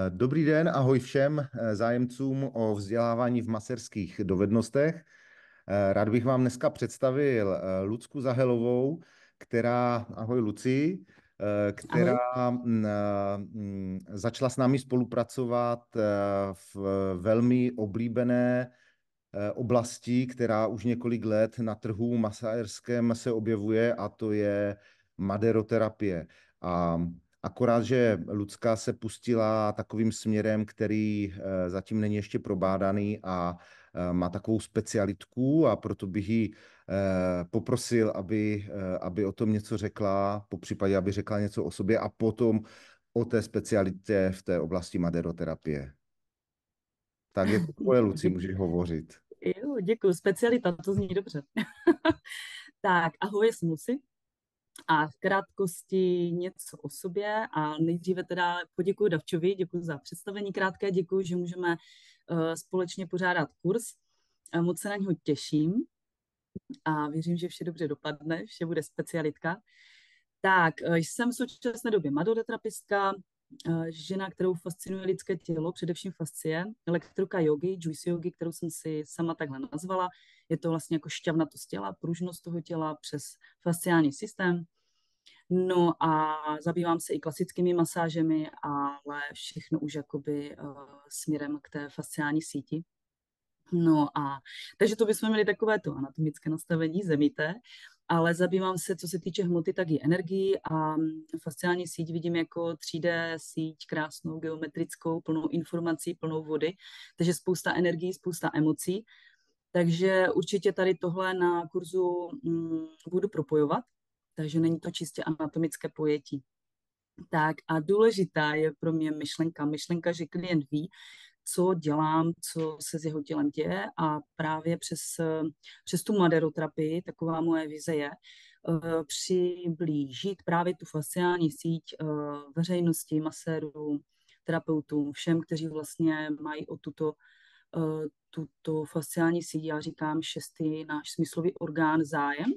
Dobrý den, ahoj všem zájemcům o vzdělávání v maserských dovednostech. Rád bych vám dneska představil Lucku Zahelovou, ahoj Luci, která Ahoj. začala s námi spolupracovat v velmi oblíbené oblasti, která už několik let na trhu masérském se objevuje, a to je maderoterapie. A akorát, že Lucka se pustila takovým směrem, který zatím není ještě probádaný a má takovou specialitku, a proto bych ji poprosil, aby o tom něco řekla, popřípadě aby řekla něco o sobě a potom o té specialitě v té oblasti maderoterapie. Tak je to tvoje, Luci, můžeš hovořit. Děkuji. Specialita, to zní dobře. Tak, ahoj, jsem Lucy. A v krátkosti něco o sobě a nejdříve teda poděkuji Davčovi, děkuji za představení krátké, děkuji, že můžeme společně pořádat kurz. Moc se na něho těším a věřím, že vše dobře dopadne, vše bude specialitka. Tak, jsem v současné době maderoterapeutka, žena, kterou fascinuje lidské tělo, především fascie, lektorka jogy, juice jogy, kterou jsem si sama takhle nazvala. Je to vlastně jako šťavnatost těla, pružnost toho těla přes fasciální systém. No a zabývám se i klasickými masážemi, ale všechno už jakoby směrem k té fasciální síti. No a takže to bychom měli takové to anatomické nastavení zemité, ale zabývám se, co se týče hmoty, tak i energii a fasciální síť vidím jako 3D síť, krásnou, geometrickou, plnou informací, plnou vody, takže spousta energií, spousta emocí. Takže určitě tady tohle na kurzu budu propojovat, takže není to čistě anatomické pojetí. Tak a důležitá je pro mě myšlenka, že klient ví, co dělám, co se s jeho tělem děje, a právě přes tu maderoterapii, taková moje vize je, přiblížit právě tu fasciální síť veřejnosti, masérům, terapeutům, všem, kteří vlastně mají o tuto fasciální síť, já říkám šestý náš smyslový orgán, zájem.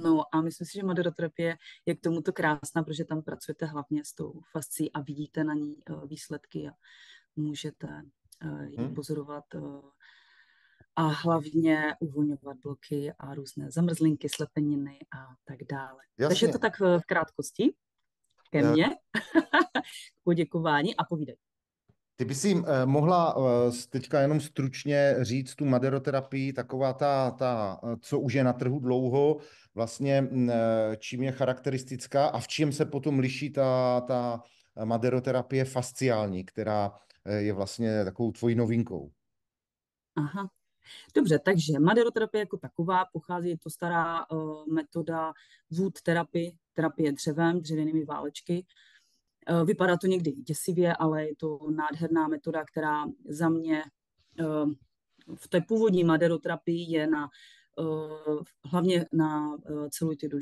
No a myslím si, že maderoterapie je k tomuto krásná, protože tam pracujete hlavně s tou fascí a vidíte na ní výsledky a můžete ji pozorovat a hlavně uvolňovat bloky a různé zamrzlinky, slepeniny a tak dále. Takže Jasně. to tak v krátkosti ke mně, k poděkování a povídej. Ty bys si mohla teďka jenom stručně říct tu maderoterapii, taková co už je na trhu dlouho, vlastně čím je charakteristická a v čem se potom liší ta maderoterapie fasciální, která je vlastně takovou tvojí novinkou. Aha. Dobře, takže maderoterapie jako taková pochází, je to stará metoda wood terapie dřevem, dřevěnými válečky. Vypadá to někdy děsivě, ale je to nádherná metoda, která za mě v té původní maderoterapii je hlavně na celulitidu,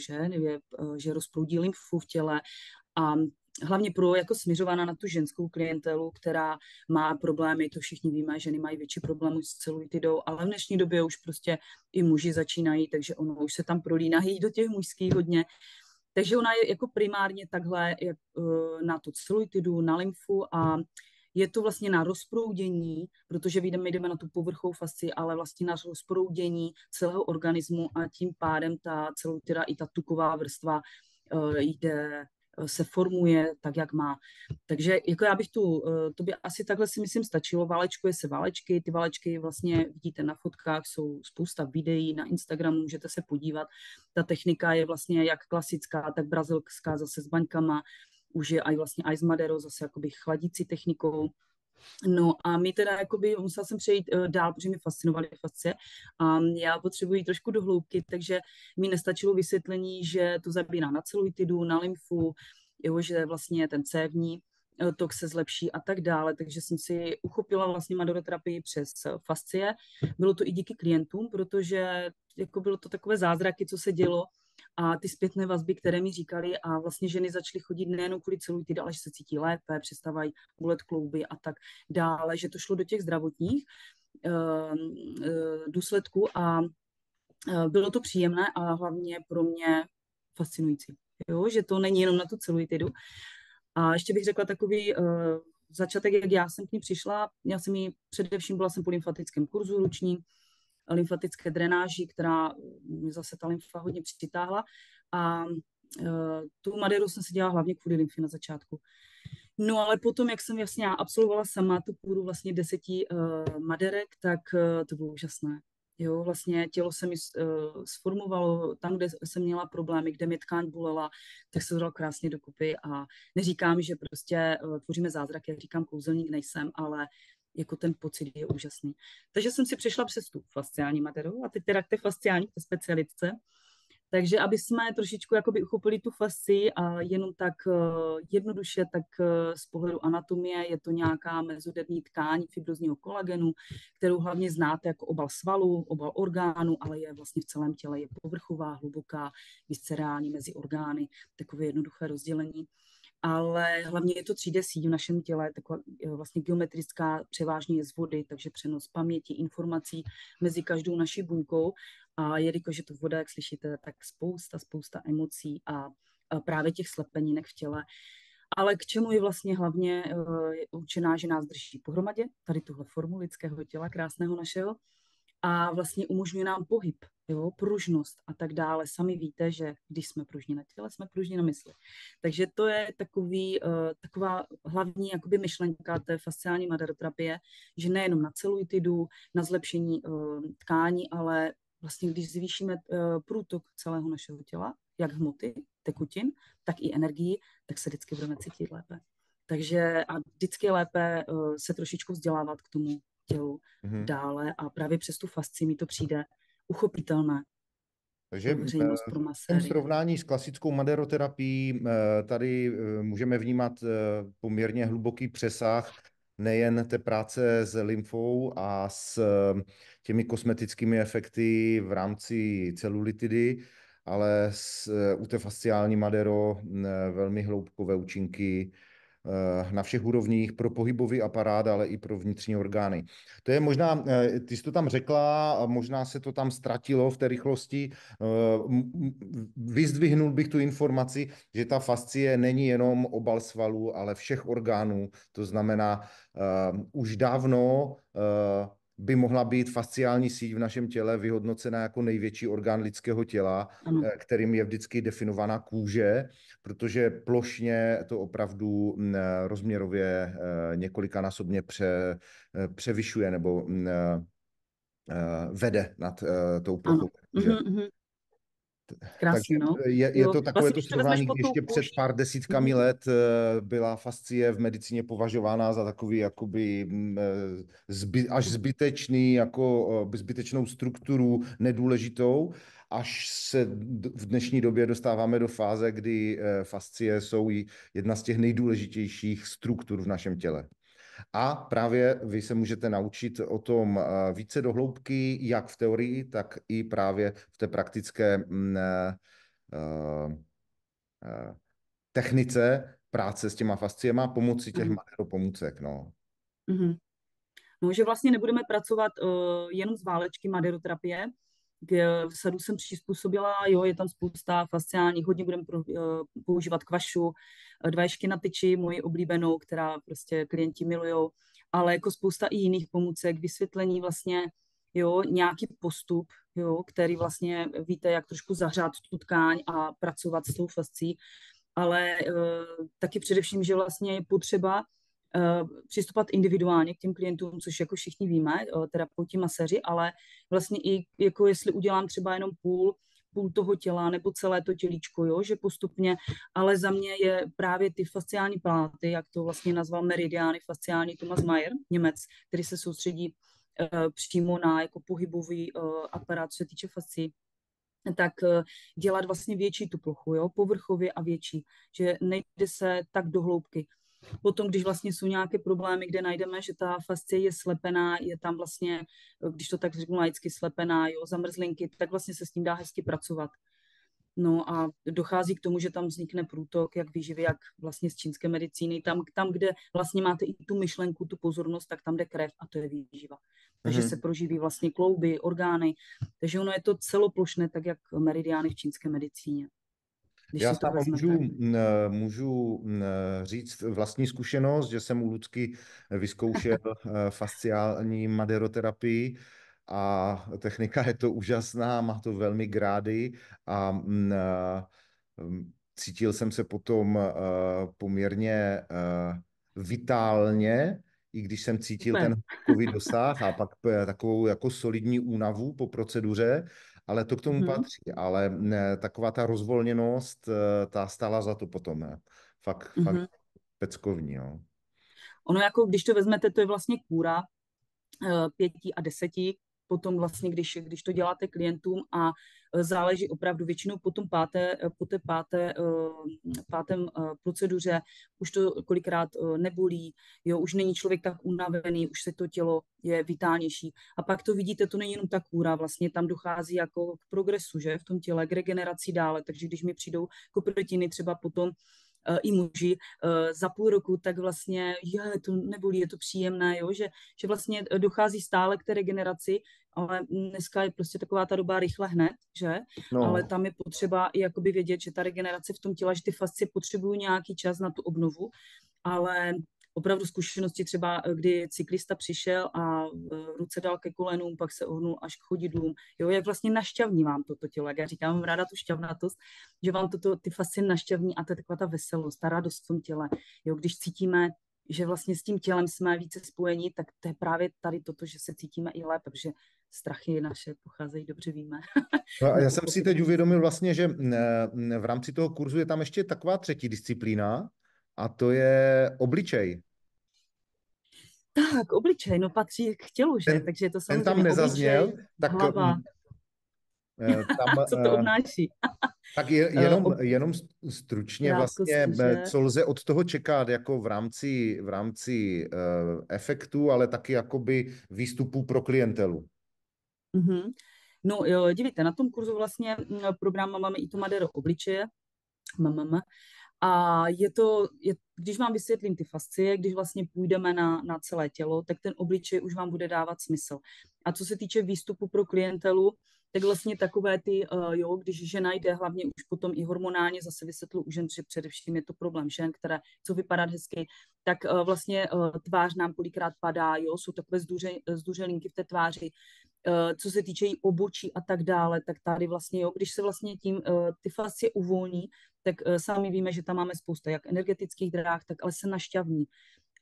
že rozproudí lymfu v těle a hlavně jako směřovaná na tu ženskou klientelu, která má problémy, to všichni víme, ženy mají větší problémy s celulitidou, ale v dnešní době už prostě i muži začínají, takže ono už se tam prolínají do těch mužských hodně. Takže ona je jako primárně takhle na tu celulitidu, na lymfu a je to vlastně na rozproudění, protože my jdeme na tu povrchovou fascii, ale vlastně na rozproudění celého organismu a tím pádem ta celulitida i ta tuková vrstva se formuje tak, jak má. Takže jako já bych to by asi takhle si myslím stačilo. Válečkuje se válečky, ty válečky vlastně vidíte na fotkách, jsou spousta videí na Instagramu, můžete se podívat. Ta technika je vlastně jak klasická, tak brazilská, zase s baňkama, už je i vlastně i s Madero, zase jakoby chladící technikou. No a my teda jakoby musela jsem přejít dál, protože mě fascinovaly fascie a já potřebuji trošku do hloubky, takže mi nestačilo vysvětlení, že to zabírá na celulitidu, na lymfu, že vlastně ten cévní tok se zlepší a tak dále, takže jsem si uchopila vlastně maderoterapii přes fascie. Bylo to i díky klientům, protože jako bylo to takové zázraky, co se dělo, a ty zpětné vazby, které mi říkali, a vlastně ženy začaly chodit nejenom kvůli celulitidu, ale že se cítí lépe, přestávají bolet klouby a tak dále, že to šlo do těch zdravotních důsledků a bylo to příjemné a hlavně pro mě fascinující. Jo? Že to není jenom na tu celulitidu. A ještě bych řekla takový začátek, jak já jsem k ní přišla, já jsem jí především byla jsem po lymfatickém kurzu ručním, lymfatické drenáži, která mě zase ta lymfa hodně přitáhla a tu Madeiru jsem si dělala hlavně kvůli lymfy na začátku. No ale potom, jak jsem jasně absolvovala sama tu půdu vlastně 10 maderek, tak to bylo úžasné. Jo, vlastně tělo se mi sformovalo tam, kde jsem měla problémy, kde mě tkáň bolela, tak se to dalo krásně dokupy a neříkám, že prostě tvoříme zázrak, jak říkám, kouzelník nejsem, ale jako ten pocit je úžasný. Takže jsem si přišla přes tu fasciální Madeiru a teď teda k té fasciální, k té specialitce. Takže aby jsme trošičku jakoby uchopili tu fascii a jenom tak jednoduše, tak z pohledu anatomie je to nějaká mezoderní tkáň fibrozního kolagenu, kterou hlavně znáte jako obal svalu, obal orgánu, ale je vlastně v celém těle, je povrchová, hluboká, viscerální mezi orgány, takové jednoduché rozdělení. Ale hlavně je to 3D síť v našem těle, taková vlastně geometrická, převážně je z vody, takže přenos paměti, informací mezi každou naší buňkou. A jelikož je to voda, jak slyšíte, tak spousta emocí a právě těch slepenínek v těle. Ale k čemu je vlastně hlavně určená, že nás drží pohromadě, tady tuhle formu lidského těla, krásného našeho, a vlastně umožňuje nám pohyb, jo, pružnost a tak dále. Sami víte, že když jsme pružní na těle, jsme pružní na mysli. Takže to je taková hlavní jakoby myšlenka té fasciální maderoterapie, že nejenom na celulitidu, na zlepšení tkání, ale vlastně když zvýšíme průtok celého našeho těla, jak hmoty, tekutin, tak i energii, tak se vždycky budeme cítit lépe. Takže a vždycky je lépe se trošičku vzdělávat k tomu tělu dále a právě přes tu fascii mi to přijde uchopitelné. Takže v tom srovnání s klasickou maderoterapií tady můžeme vnímat poměrně hluboký přesah nejen té práce s lymfou a s těmi kosmetickými efekty v rámci celulitidy, ale u té fasciální madero velmi hloubkové účinky na všech úrovních pro pohybový aparát, ale i pro vnitřní orgány. To je možná, ty jsi to tam řekla, možná se to tam ztratilo v té rychlosti. Vyzdvihnul bych tu informaci, že ta fascie není jenom obal svalů, ale všech orgánů. To znamená, už dávno by mohla být fasciální síť v našem těle vyhodnocena jako největší orgán lidského těla, kterým je vždycky definovaná kůže, protože plošně to opravdu rozměrově několikanásobně převyšuje nebo vede nad tou plochou kůže. Krásně, takže no. je to takové vlastně, to srovnání, když ještě před pár desítkami let byla fascie v medicíně považována za takový jakoby až zbytečný, jako zbytečnou strukturu nedůležitou, až se v dnešní době dostáváme do fáze, kdy fascie jsou jedna z těch nejdůležitějších struktur v našem těle. A právě vy se můžete naučit o tom více do hloubky, jak v teorii, tak i právě v té praktické technice práce s těma fasciema pomocí těch maderopomůcek. No. No, že vlastně nebudeme pracovat jenom z válečky maderoterapie. V sadu jsem přizpůsobila, jo, je tam spousta fasciálních, hodně budeme používat kvašu, 2 ježky na tyči, moji oblíbenou, která prostě klienti milujou, ale jako spousta i jiných pomůcek, vysvětlení vlastně, jo, nějaký postup, jo, který vlastně víte, jak trošku zahřát tu tkáň a pracovat s tou fascí, ale taky především, že vlastně je potřeba přistupovat individuálně k těm klientům, což jako všichni víme, terapeuti, maséři, ale vlastně i jako jestli udělám třeba jenom půl toho těla nebo celé to tělíčko, jo, že postupně, ale za mě je právě ty fasciální pláty, jak to vlastně nazval meridiány fasciální Thomas Mayer, Němec, který se soustředí přímo na jako pohybový aparát, co se týče fascií, tak dělat vlastně větší tu plochu, jo, povrchově a větší, že nejde se tak do hloubky. Potom, když vlastně jsou nějaké problémy, kde najdeme, že ta fascie je slepená, je tam vlastně, když to tak řeknu laicky, slepená, jo, zamrzlinky, tak vlastně se s tím dá hezky pracovat. No a dochází k tomu, že tam vznikne průtok, jak výživy, jak vlastně z čínské medicíny. Tam, kde vlastně máte i tu myšlenku, tu pozornost, tak tam jde krev a to je výživa. Takže se proživí vlastně klouby, orgány. Takže ono je to celoplošné, tak jak meridiány v čínské medicíně. když Já si to sám vezmete. můžu říct vlastní zkušenost, že jsem u Lucky vyzkoušel fasciální maderoterapii a technika je to úžasná, má to velmi grády a cítil jsem se potom poměrně vitálně, i když jsem cítil Super. ten covid dosah a pak takovou jako solidní únavu po proceduře, ale to k tomu Mhm, patří. Ale taková ta rozvolněnost, ta stála za to potom. Ne? Fakt mhm. peckovní. Jo. Ono jako, když to vezmete, to je vlastně kůra 5 a 10, potom vlastně, když to děláte klientům a záleží opravdu většinou po té pátém proceduře, už to kolikrát nebolí, jo, už není člověk tak unavený, už se to tělo je vitálnější. A pak to vidíte, to není jenom ta kůra, vlastně tam dochází jako k progresu, že, v tom těle, k regeneraci dále, takže když mi přijdou koprotiny třeba potom i muži za půl roku, tak vlastně to nebolí, je to příjemné, jo? Že vlastně dochází stále k té regeneraci, ale dneska je prostě taková ta doba rychle hned, že? Ale No, tam je potřeba i jakoby vědět, že ta regenerace v tom těle, že ty fascie potřebují nějaký čas na tu obnovu, ale opravdu zkušenosti třeba, kdy cyklista přišel a ruce dal ke kolenům, pak se ohnul až k chodidlům. Jo, jak vlastně našťavní vám toto tělo. Jak já říkám, mám ráda tu šťavnatost, že vám ty fascie našťavní a to je taková ta veselost, ta radost v tom těle. Jo, když cítíme, že vlastně s tím tělem jsme více spojení, tak to je právě tady toto, že se cítíme i lépe, protože strachy naše pocházejí, dobře víme. no a Od já jsem si teď pochopení. uvědomil vlastně, že v rámci toho kurzu je tam ještě taková třetí disciplína a to je obličej. Tak, obličej, no patří k tělu, že? Ten, Takže je to ten tam samozřejmě nezazněl, obličej, tak hlava, tam co to obnáší. tak Eh, jenom, ob, jenom stručně vlastně, krátkosti, že? co lze od toho čekat jako v rámci efektu, ale taky jakoby výstupů pro klientelu. Mhm. No, jo, dívejte, na tom kurzu vlastně program máme i to Madero obličeje, a když vám vysvětlím ty fascie, když vlastně půjdeme na celé tělo, tak ten obličej už vám bude dávat smysl. A co se týče výstupu pro klientelu, tak vlastně takové ty, když žena jde, hlavně už potom i hormonálně, zase vysvětlu u žen, že především je to problém žen, které chcou vypadat hezky, tak vlastně tvář nám kolikrát padá, jo, jsou takové zduřelinky v té tváři, co se týče jí obočí a tak dále, tak tady vlastně, jo, když se vlastně tím ty fascie uvolní, tak sami víme, že tam máme spousta jak energetických dráh, tak ale se našťavní.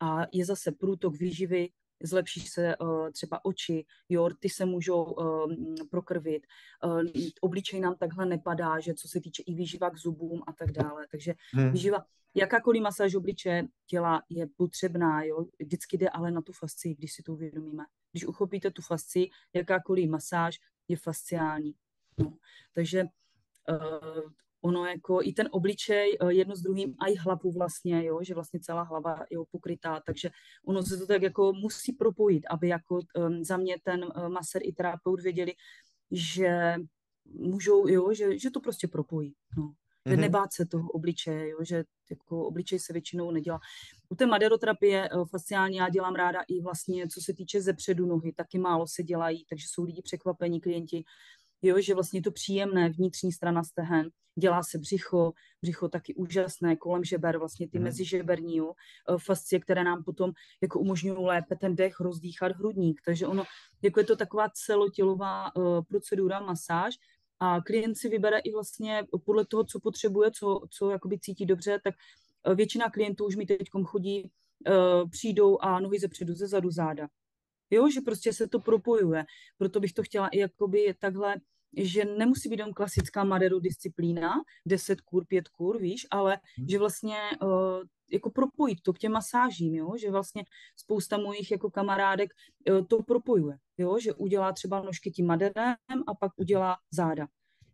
A je zase průtok výživy, zlepší se třeba oči, jo, ty se můžou prokrvit, obličej nám takhle nepadá, že co se týče i výživa k zubům a tak dále. Takže Hmm. výživa, jakákoliv masáž obličeje těla je potřebná, jo, vždycky jde ale na tu fascii, když si to uvědomíme. Když uchopíte tu fascii, jakákoliv masáž je fasciální. No. Takže ono jako i ten obličej jedno s druhým a i hlavu vlastně, jo, že vlastně celá hlava je pokrytá, takže ono se to tak jako musí propojit, aby jako za mě ten masér i terapeut věděli, že můžou, jo, že to prostě propojí, no. Že Mhm. nebát se toho obličeje, jo, že jako obličej se většinou nedělá. U té maderoterapie fasciální já dělám ráda i vlastně, co se týče zepředu nohy, taky málo se dělají, takže jsou lidi překvapení, klienti, jo, že vlastně je to příjemné, vnitřní strana stehen, dělá se břicho taky úžasné, kolem žeber, vlastně ty Mhm. mezižeberní, jo, fascie, které nám potom jako umožňují lépe ten dech rozdýchat hrudník, takže ono, jako je to taková celotělová procedura, masáž, a klient si vybere i vlastně podle toho, co potřebuje, co jakoby cítí dobře, tak většina klientů už mi teď chodí, přijdou a nohy zepředu, zezadu, záda. Jo, že prostě se to propojuje. Proto bych to chtěla i jakoby takhle, že nemusí být jen klasická Madero disciplína, 10 kur, 5 kur, víš, ale že vlastně jako propojit to k těm masážím, jo, že vlastně spousta mojich jako kamarádek to propojuje, jo, že udělá třeba nožky tím maderem a pak udělá záda.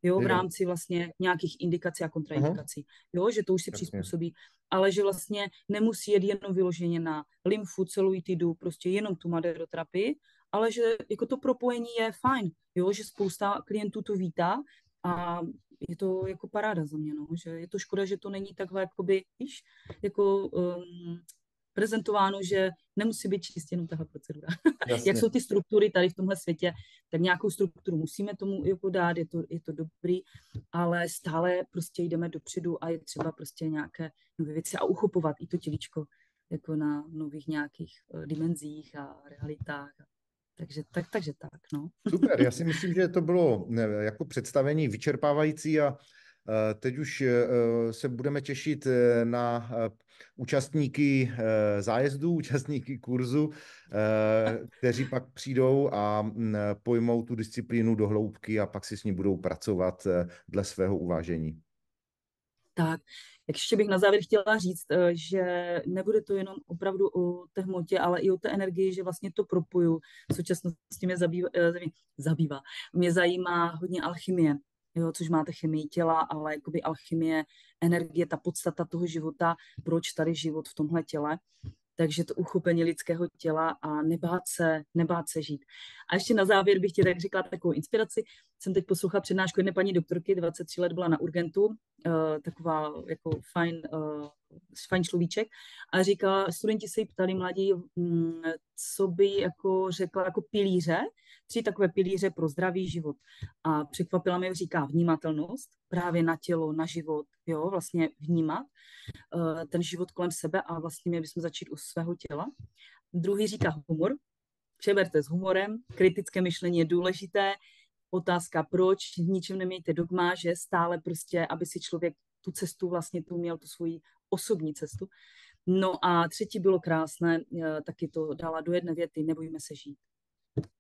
Jo, v Jo. rámci vlastně nějakých indikací a Aha. kontraindikací. Jo, že to už si Jasně. přizpůsobí, ale že vlastně nemusí jet jenom vyloženě na lymfu, celulitidu, prostě jenom tu maderoterapii, ale že jako to propojení je fajn, jo, že spousta klientů to vítá a je to jako paráda za mě, no, že je to škoda, že to není takhle, jakoby, víš, jako prezentováno, že nemusí být čistě jenom tahle procedura. Jak Jasně. jsou ty struktury tady v tomhle světě, tak nějakou strukturu musíme tomu jako dát, je to dobrý, ale stále prostě jdeme dopředu a je třeba prostě nějaké nové věci a uchopovat i to tělíčko jako na nových nějakých dimenzích a realitách. Takže tak, no. Super, já si myslím, že to bylo jako představení vyčerpávající a teď už se budeme těšit na účastníky zájezdu, účastníky kurzu, kteří pak přijdou a pojmou tu disciplínu do hloubky a pak si s ní budou pracovat dle svého uvážení. Tak, ještě bych na závěr chtěla říct, že nebude to jenom opravdu o té hmotě, ale i o té energii, že vlastně to propoju. V současnosti mě zabývá. Mě zajímá hodně alchymie, jo, což máte chemii těla, ale jakoby alchymie, energie, ta podstata toho života, proč tady život v tomhle těle. Takže to uchopení lidského těla a nebát se žít. A ještě na závěr bych ti tak řekla takovou inspiraci. Jsem teď poslouchala přednášku jedné paní doktorky, 23 let byla na Urgentu, taková jako fajn človíček, a říkala, studenti se jí ptali mladí, co by jako řekla jako pilíře, 3 takové pilíře pro zdravý život. A překvapila mě, říká vnímatelnost, právě na tělo, na život, jo, vlastně vnímat ten život kolem sebe a vlastně měli bychom začít u svého těla. Druhý říká humor, přeberte s humorem, kritické myšlení je důležité, otázka proč, v ničem nemějte dogma, že stále prostě, aby si člověk tu cestu vlastně tu měl, tu svoji osobní cestu. No a třetí bylo krásné, taky to dala do jedné věty, nebojíme se žít.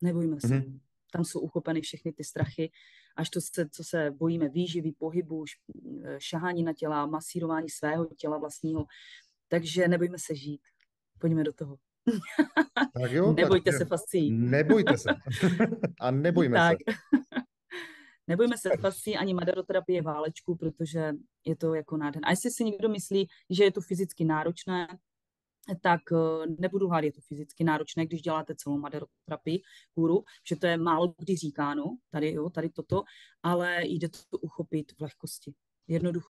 Nebojíme se. Mm-hmm. Tam jsou uchopeny všechny ty strachy, až to, co se bojíme výživy, pohybu, šahání na těla, masírování svého těla vlastního. Takže nebojíme se žít. Pojďme do toho. Tak jo, nebojte se fascií. Nebojte se. A nebojme tak. se. Nebojme se fascií ani maderoterapie válečku, protože je to jako nádherné. A jestli si někdo myslí, že je to fyzicky náročné, tak nebudu lhát, je to fyzicky náročné, když děláte celou maderoterapii, kůru, že to je málo kdy říkáno, tady toto, ale jde to uchopit v lehkosti.